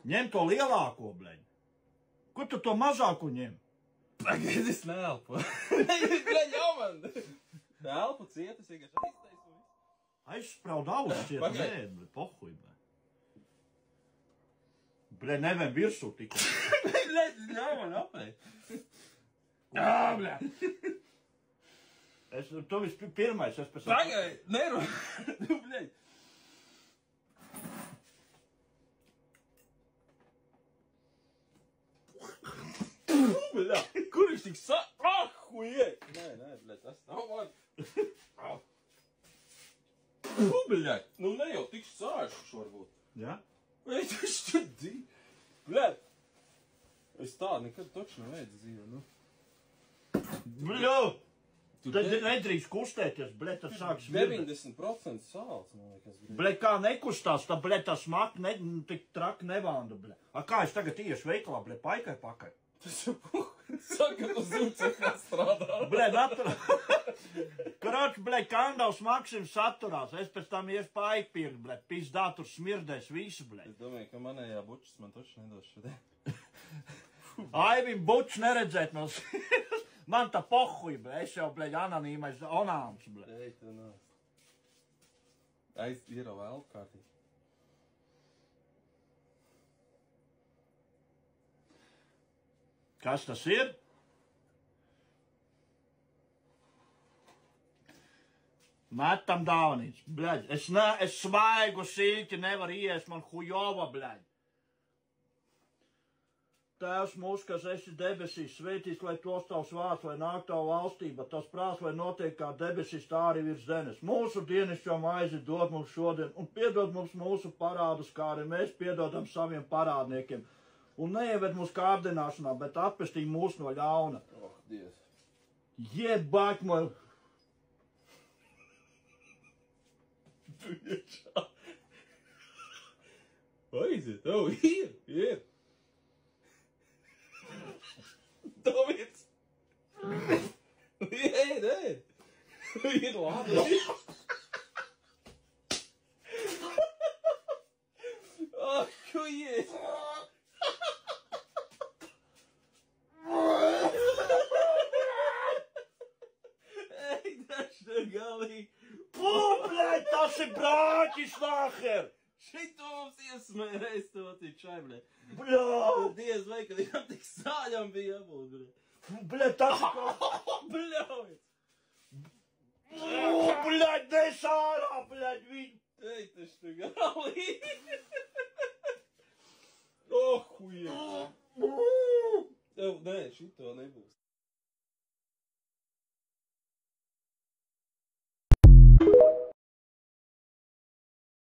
Ņem to lielāko, bleņ. Kur tu to mazāko ņem? Pagaid, es neelpu. Bleņ, jau man. Elpu ciet, es vienkārši aiztaisu. Aizspraud ausis ciet, nē, bleņ, pohuj, bleņ. Bleņ, nevien virsū tikai. Bleņ, jau man apēj. Jā, bleņ. Tu vispirmais, es pēc... Pagaid, neru. Nu, bleņ. Bļa, kur viņš tik huje! Nē, bļa, tas nav man. Bļa, nu ne jau tik sāšus varbūt. Jā? Vai tu šķidī? Bļa, es tā nekad toču neveidu dzīvi, nu. Bļa! Tad nedrīkst kustēties, bļa, tas sāk smirdēt. 90% sāls, man liekas. Bļa, kā nekustās, tā bļa, tā smak tik traki nevanda, bļa. A kā es tagad iešu veikalā, bļa, paikai pakai? Tas jau saka, tu zini, cik kā strādā. Bļa, Kroč, bļa, Kandavs Maksims saturās. Es pēc tam iešu paiku pirkt, bļa, pizdā tur smirdēs visu, bļa. Es domāju, ka manējā bučas man toši nedos šodien. Aivim bučs neredzēt no sirds. Man tā pohuj, bļa, es jau, bļa, anonīmais onāms, bļa. Ej, tu nāc. Aiz ir jau elpu kārtīgi. Kas tas ir? Metam dāvanīts, bļaļ. Es svaigu sīķi nevaru iest, man hujova, bļaļ. Tēvs mūsu, kas esi debesīs, svētīts, lai tos tavs vārds, lai nāk tavu valstība, tas prāts, lai notiek kā debesīs, tā arī virs zemes. Mūsu dienascho maizi dod mums šodien, un piedod mums mūsu parādus, kā arī mēs piedodam saviem parādniekiem. Un neieved mūsu kārdināšanā, bet atpestī mūs no ļauna. Oh, Dievs. Jebāk man! Tu iečā. Aiziet, ir. Davids. Ir. Ir labi. Ah, ko iet? Galīgi. Bļaļ, tas ir brāķis nāher! Šito mums iesmēja reiz to tičai, bļaļ. Bļaļ! Diez vai, kad viņam tik sāļam bija jābūt, bļaļ. Bļaļ, tas... Bļaļ! Bļaļ, nes ārā, bļaļ, viņu! Ej, taču tu galīgi. Oh, huje. Nē, šito nebūs.